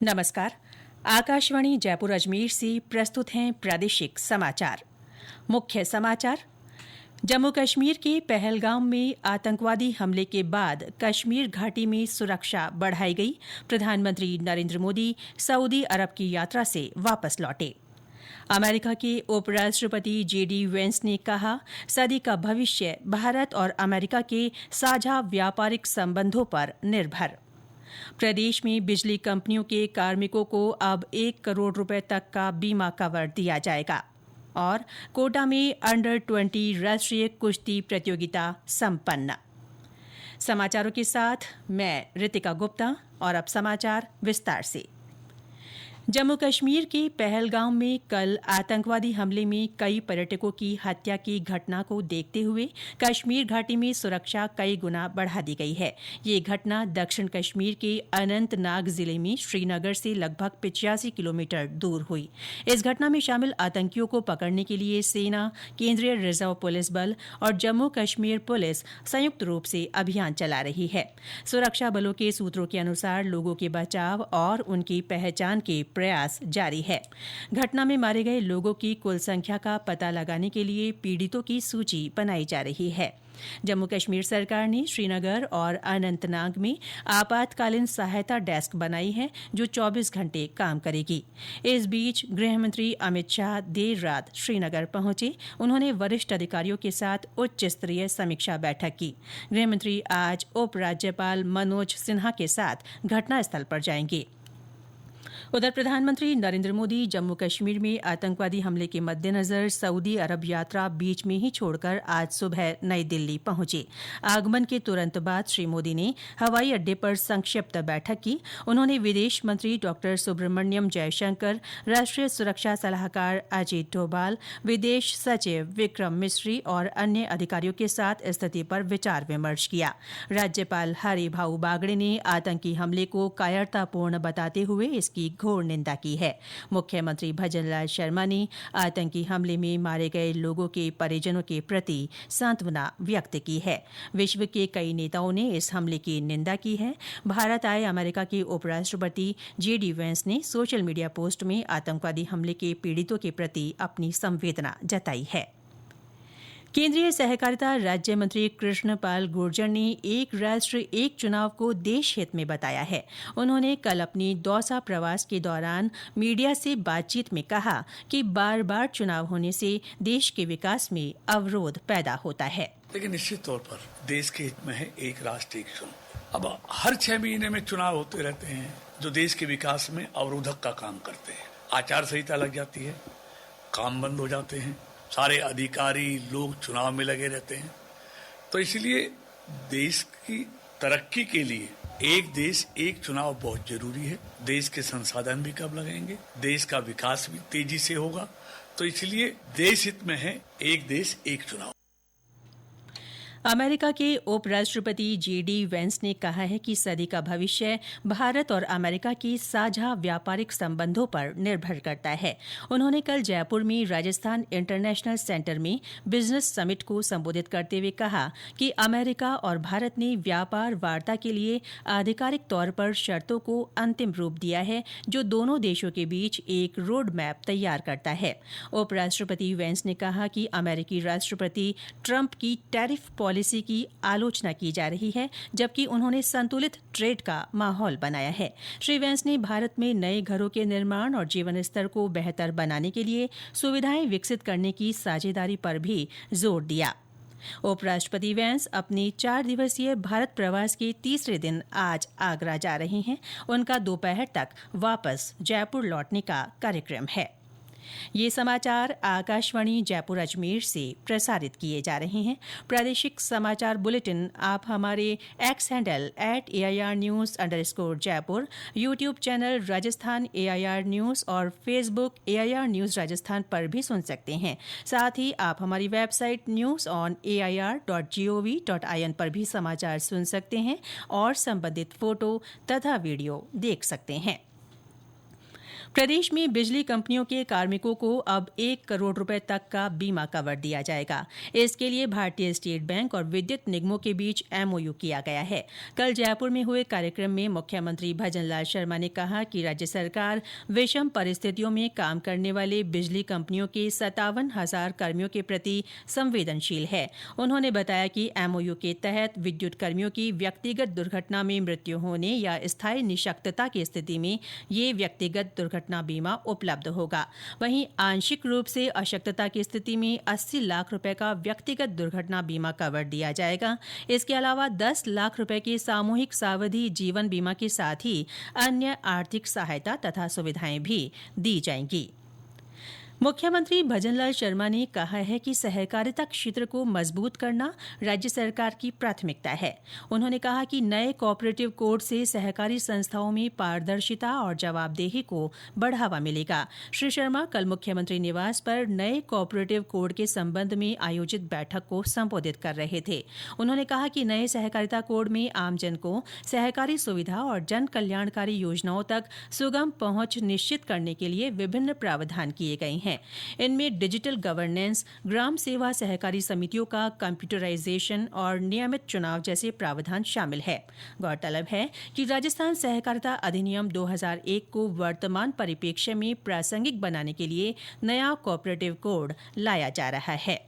नमस्कार। आकाशवाणी जयपुर अजमेर से प्रस्तुत हैं प्रादेशिक समाचार। मुख्य समाचार। जम्मू कश्मीर के पहलगाम में आतंकवादी हमले के बाद कश्मीर घाटी में सुरक्षा बढ़ाई गई। प्रधानमंत्री नरेंद्र मोदी सऊदी अरब की यात्रा से वापस लौटे। अमेरिका के उपराष्ट्रपति जेडी वेंस ने कहा, सदी का भविष्य भारत और अमेरिका के साझा व्यापारिक संबंधों पर निर्भर। प्रदेश में बिजली कंपनियों के कार्मिकों को अब 1 करोड़ रुपए तक का बीमा कवर दिया जाएगा। और कोटा में अंडर 20 राष्ट्रीय कुश्ती प्रतियोगिता संपन्न। समाचारों के साथ मैं रितिका गुप्ता। और अब समाचार विस्तार से। जम्मू कश्मीर के पहलगाम में कल आतंकवादी हमले में कई पर्यटकों की हत्या की घटना को देखते हुए कश्मीर घाटी में सुरक्षा कई गुना बढ़ा दी गई है। ये घटना दक्षिण कश्मीर के अनंतनाग जिले में श्रीनगर से लगभग 85 किलोमीटर दूर हुई। इस घटना में शामिल आतंकियों को पकड़ने के लिए सेना, केंद्रीय रिजर्व पुलिस बल और जम्मू कश्मीर पुलिस संयुक्त रूप से अभियान चला रही है। सुरक्षा बलों के सूत्रों के अनुसार लोगों के बचाव और उनकी पहचान के प्रयास जारी है। घटना में मारे गए लोगों की कुल संख्या का पता लगाने के लिए पीड़ितों की सूची बनाई जा रही है। जम्मू कश्मीर सरकार ने श्रीनगर और अनंतनाग में आपातकालीन सहायता डेस्क बनाई है, जो 24 घंटे काम करेगी। इस बीच गृहमंत्री अमित शाह देर रात श्रीनगर पहुंचे। उन्होंने वरिष्ठ अधिकारियों के साथ उच्च स्तरीय समीक्षा बैठक की। गृहमंत्री आज उपराज्यपाल मनोज सिन्हा के साथ घटनास्थल पर जाएंगे। उधर प्रधानमंत्री नरेंद्र मोदी जम्मू कश्मीर में आतंकवादी हमले के मद्देनजर सऊदी अरब यात्रा बीच में ही छोड़कर आज सुबह नई दिल्ली पहुंचे। आगमन के तुरंत बाद श्री मोदी ने हवाई अड्डे पर संक्षिप्त बैठक की। उन्होंने विदेश मंत्री डॉ सुब्रमण्यम जयशंकर, राष्ट्रीय सुरक्षा सलाहकार अजीत डोभाल, विदेश सचिव विक्रम मिस्री और अन्य अधिकारियों के साथ स्थिति पर विचार विमर्श किया। राज्यपाल हरिभाऊ बागड़े ने आतंकी हमले को कायरतापूर्ण बताते हुए इसकी घोर निंदा की है। मुख्यमंत्री भजनलाल शर्मा ने आतंकी हमले में मारे गए लोगों के परिजनों के प्रति सांत्वना व्यक्त की है। विश्व के कई नेताओं ने इस हमले की निंदा की है। भारत आए अमेरिका के उपराष्ट्रपति जेडी वेंस ने सोशल मीडिया पोस्ट में आतंकवादी हमले के पीड़ितों के प्रति अपनी संवेदना जताई है। केंद्रीय सहकारिता राज्य मंत्री कृष्ण पाल गुर्जर ने एक राष्ट्र एक चुनाव को देश हित में बताया है। उन्होंने कल अपनी दौसा प्रवास के दौरान मीडिया से बातचीत में कहा कि बार बार चुनाव होने से देश के विकास में अवरोध पैदा होता है। लेकिन निश्चित तौर पर देश के हित में है एक राष्ट्र एक चुनाव। अब हर 6 महीने में चुनाव होते रहते हैं जो देश के विकास में अवरोधक का काम करते हैं। आचार संहिता लग जाती है, काम बंद हो जाते हैं, सारे अधिकारी लोग चुनाव में लगे रहते हैं। तो इसलिए देश की तरक्की के लिए एक देश एक चुनाव बहुत जरूरी है। देश के संसाधन भी कब लगेंगे, देश का विकास भी तेजी से होगा। तो इसलिए देश हित में है एक देश एक चुनाव। अमेरिका के उपराष्ट्रपति जेडी वेंस ने कहा है कि सदी का भविष्य भारत और अमेरिका के साझा व्यापारिक संबंधों पर निर्भर करता है। उन्होंने कल जयपुर में राजस्थान इंटरनेशनल सेंटर में बिजनेस समिट को संबोधित करते हुए कहा कि अमेरिका और भारत ने व्यापार वार्ता के लिए आधिकारिक तौर पर शर्तों को अंतिम रूप दिया है, जो दोनों देशों के बीच एक रोड मैप तैयार करता है। उपराष्ट्रपति वेंस ने कहा कि अमेरिकी राष्ट्रपति ट्रंप की टैरिफ पॉलिसी की आलोचना की जा रही है, जबकि उन्होंने संतुलित ट्रेड का माहौल बनाया है। श्री वेंस ने भारत में नए घरों के निर्माण और जीवन स्तर को बेहतर बनाने के लिए सुविधाएं विकसित करने की साझेदारी पर भी जोर दिया। उपराष्ट्रपति वेंस अपनी 4 दिवसीय भारत प्रवास के तीसरे दिन आज आगरा जा रहे हैं। उनका दोपहर तक वापस जयपुर लौटने का कार्यक्रम है। ये समाचार आकाशवाणी जयपुर अजमेर से प्रसारित किए जा रहे हैं। प्रादेशिक समाचार बुलेटिन आप हमारे एक्स हैंडल @AIRnews_जयपुर, YouTube channel Rajasthan AIR news और फेसबुक AIR न्यूज राजस्थान पर भी सुन सकते हैं। साथ ही आप हमारी वेबसाइट newsonair.gov.in पर भी समाचार सुन सकते हैं और संबंधित फोटो तथा वीडियो देख सकते हैं। प्रदेश में बिजली कंपनियों के कार्मिकों को अब 1 करोड़ रुपए तक का बीमा कवर दिया जाएगा। इसके लिए भारतीय स्टेट बैंक और विद्युत निगमों के बीच MOU किया गया है। कल जयपुर में हुए कार्यक्रम में मुख्यमंत्री भजनलाल शर्मा ने कहा कि राज्य सरकार विषम परिस्थितियों में काम करने वाले बिजली कंपनियों के 57,000 कर्मियों के प्रति संवेदनशील है। उन्होंने बताया कि MOU के तहत विद्युत कर्मियों की व्यक्तिगत दुर्घटना में मृत्यु होने या स्थायी निःशक्तता की स्थिति में ये व्यक्तिगत दुर्घटना बीमा उपलब्ध होगा। वहीं आंशिक रूप से अशक्तता की स्थिति में 80 लाख रुपए का व्यक्तिगत दुर्घटना बीमा कवर दिया जाएगा। इसके अलावा 10 लाख रुपए के सामूहिक सावधि जीवन बीमा के साथ ही अन्य आर्थिक सहायता तथा सुविधाएं भी दी जाएंगी। मुख्यमंत्री भजनलाल शर्मा ने कहा है कि सहकारिता क्षेत्र को मजबूत करना राज्य सरकार की प्राथमिकता है। उन्होंने कहा कि नए कोऑपरेटिव कोड से सहकारी संस्थाओं में पारदर्शिता और जवाबदेही को बढ़ावा मिलेगा। श्री शर्मा कल मुख्यमंत्री निवास पर नए कोऑपरेटिव कोड के संबंध में आयोजित बैठक को संबोधित कर रहे थे। उन्होंने कहा कि नए सहकारिता कोड में आमजन को सहकारी सुविधा और जन कल्याणकारी योजनाओं तक सुगम पहुंच निश्चित करने के लिए विभिन्न प्रावधान किए गए हैं। इनमें डिजिटल गवर्नेंस, ग्राम सेवा सहकारी समितियों का कंप्यूटराइजेशन और नियमित चुनाव जैसे प्रावधान शामिल है। गौरतलब है कि राजस्थान सहकारिता अधिनियम 2001 को वर्तमान परिप्रेक्ष्य में प्रासंगिक बनाने के लिए नया कोऑपरेटिव कोड लाया जा रहा है।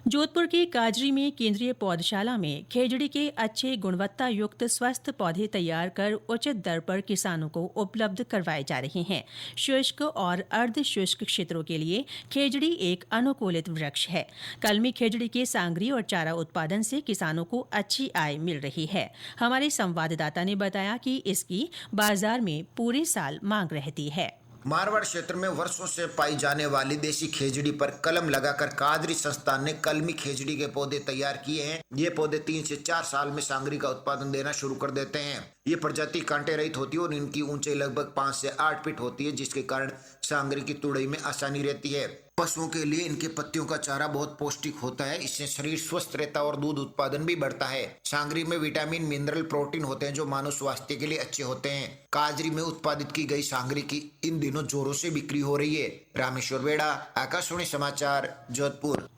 जोधपुर के काजरी में केंद्रीय पौधशाला में खेजड़ी के अच्छे गुणवत्ता युक्त स्वस्थ पौधे तैयार कर उचित दर पर किसानों को उपलब्ध करवाए जा रहे हैं। शुष्क और अर्ध शुष्क क्षेत्रों के लिए खेजड़ी एक अनुकूलित वृक्ष है। कलमी खेजड़ी के सांगरी और चारा उत्पादन से किसानों को अच्छी आय मिल रही है। हमारे संवाददाता ने बताया कि इसकी बाजार में पूरे साल मांग रहती है। मारवाड़ क्षेत्र में वर्षों से पाई जाने वाली देसी खेजड़ी पर कलम लगाकर कादरी संस्थान ने कलमी खेजड़ी के पौधे तैयार किए हैं। ये पौधे 3 से 4 साल में सांगरी का उत्पादन देना शुरू कर देते हैं। ये प्रजाति कांटे रहित होती है और इनकी ऊंचाई लगभग 5 से 8 फीट होती है, जिसके कारण सांगरी की तुड़ाई में आसानी रहती है। पशुओं के लिए इनके पत्तियों का चारा बहुत पौष्टिक होता है। इससे शरीर स्वस्थ रहता है और दूध उत्पादन भी बढ़ता है। सांगरी में विटामिन, मिनरल, प्रोटीन होते हैं जो मानव स्वास्थ्य के लिए अच्छे होते हैं। काजरी में उत्पादित की गई सांगरी की इन दिनों जोरों से बिक्री हो रही है। रामेश्वर बेड़ा, आकाशवाणी समाचार, जोधपुर।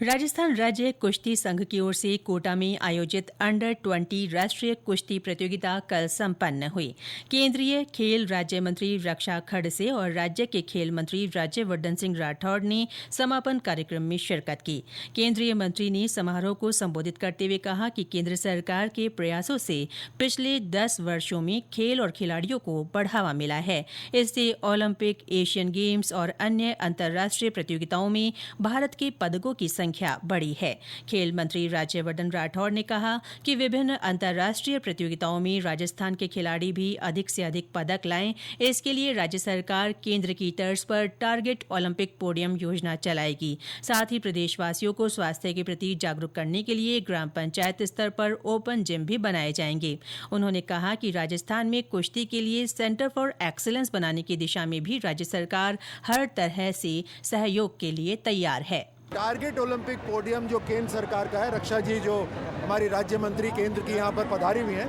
राजस्थान राज्य कुश्ती संघ की ओर से कोटा में आयोजित अंडर 20 राष्ट्रीय कुश्ती प्रतियोगिता कल संपन्न हुई। केंद्रीय खेल राज्य मंत्री रक्षा खड़से और राज्य के खेल मंत्री राज्यवर्धन सिंह राठौड़ ने समापन कार्यक्रम में शिरकत की। केंद्रीय मंत्री ने समारोह को संबोधित करते हुए कहा कि केंद्र सरकार के प्रयासों से पिछले 10 वर्षों में खेल और खिलाड़ियों को बढ़ावा मिला है। इससे ओलंपिक, एशियन गेम्स और अन्य अंतर्राष्ट्रीय प्रतियोगिताओं में भारत के पदकों की संख्या बढ़ी है। खेल मंत्री राज्यवर्धन राठौड़ ने कहा कि विभिन्न अंतर्राष्ट्रीय प्रतियोगिताओं में राजस्थान के खिलाड़ी भी अधिक से अधिक पदक लाएं। इसके लिए राज्य सरकार केंद्र की तर्ज पर टारगेट ओलंपिक पोडियम योजना चलाएगी। साथ ही प्रदेशवासियों को स्वास्थ्य के प्रति जागरूक करने के लिए ग्राम पंचायत स्तर पर ओपन जिम भी बनाए जाएंगे। उन्होंने कहा कि राजस्थान में कुश्ती के लिए सेंटर फॉर एक्सीलेंस बनाने की दिशा में भी राज्य सरकार हर तरह से सहयोग के लिए तैयार है। टारगेट ओलंपिक पोडियम जो केंद्र सरकार का है, रक्षा जी जो हमारी राज्य मंत्री केंद्र की यहाँ पर पधारी हुई हैं,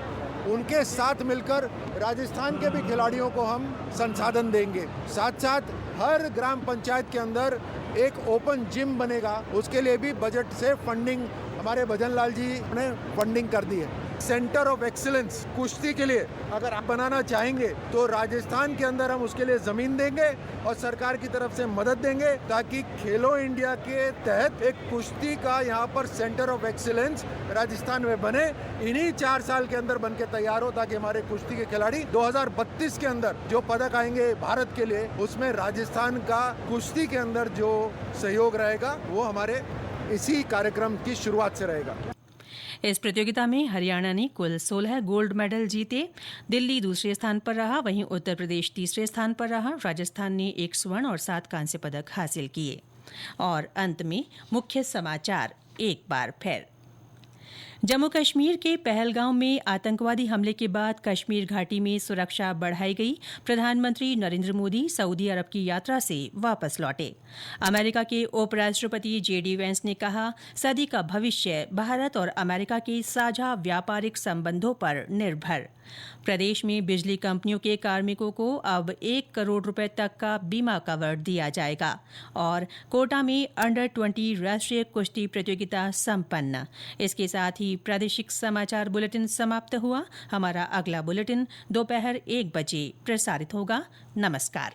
उनके साथ मिलकर राजस्थान के भी खिलाड़ियों को हम संसाधन देंगे। साथ साथ हर ग्राम पंचायत के अंदर एक ओपन जिम बनेगा। उसके लिए भी बजट से फंडिंग हमारे भजनलाल जी ने फंडिंग कर दी है। सेंटर ऑफ एक्सीलेंस कुश्ती के लिए अगर आप बनाना चाहेंगे तो राजस्थान के अंदर हम उसके लिए जमीन देंगे और सरकार की तरफ से मदद देंगे, ताकि खेलो इंडिया के तहत एक कुश्ती का यहाँ पर सेंटर ऑफ एक्सीलेंस राजस्थान में बने। इन्हीं 4 साल के अंदर बन के तैयार हो, ताकि हमारे कुश्ती के खिलाड़ी 2032 के अंदर जो पदक आएंगे भारत के लिए, उसमें राजस्थान का कुश्ती के अंदर जो सहयोग रहेगा वो हमारे इसी कार्यक्रम की शुरुआत से रहेगा। इस प्रतियोगिता में हरियाणा ने कुल 16 गोल्ड मेडल जीते। दिल्ली दूसरे स्थान पर रहा, वहीं उत्तर प्रदेश तीसरे स्थान पर रहा। राजस्थान ने 1 स्वर्ण और 7 कांस्य पदक हासिल किए। और अंत में मुख्य समाचार एक बार फिर। जम्मू कश्मीर के पहलगांव में आतंकवादी हमले के बाद कश्मीर घाटी में सुरक्षा बढ़ाई गई। प्रधानमंत्री नरेंद्र मोदी सऊदी अरब की यात्रा से वापस लौटे। अमेरिका के उपराष्ट्रपति जेडी वेंस ने कहा, सदी का भविष्य भारत और अमेरिका के साझा व्यापारिक संबंधों पर निर्भर। प्रदेश में बिजली कंपनियों के कार्मिकों को अब 1 करोड़ रुपए तक का बीमा कवर दिया जाएगा। और कोटा में अंडर-20 राष्ट्रीय कुश्ती प्रतियोगिता संपन्न। इसके साथ ही प्रादेशिक समाचार बुलेटिन समाप्त हुआ। हमारा अगला बुलेटिन दोपहर 1 बजे प्रसारित होगा। नमस्कार।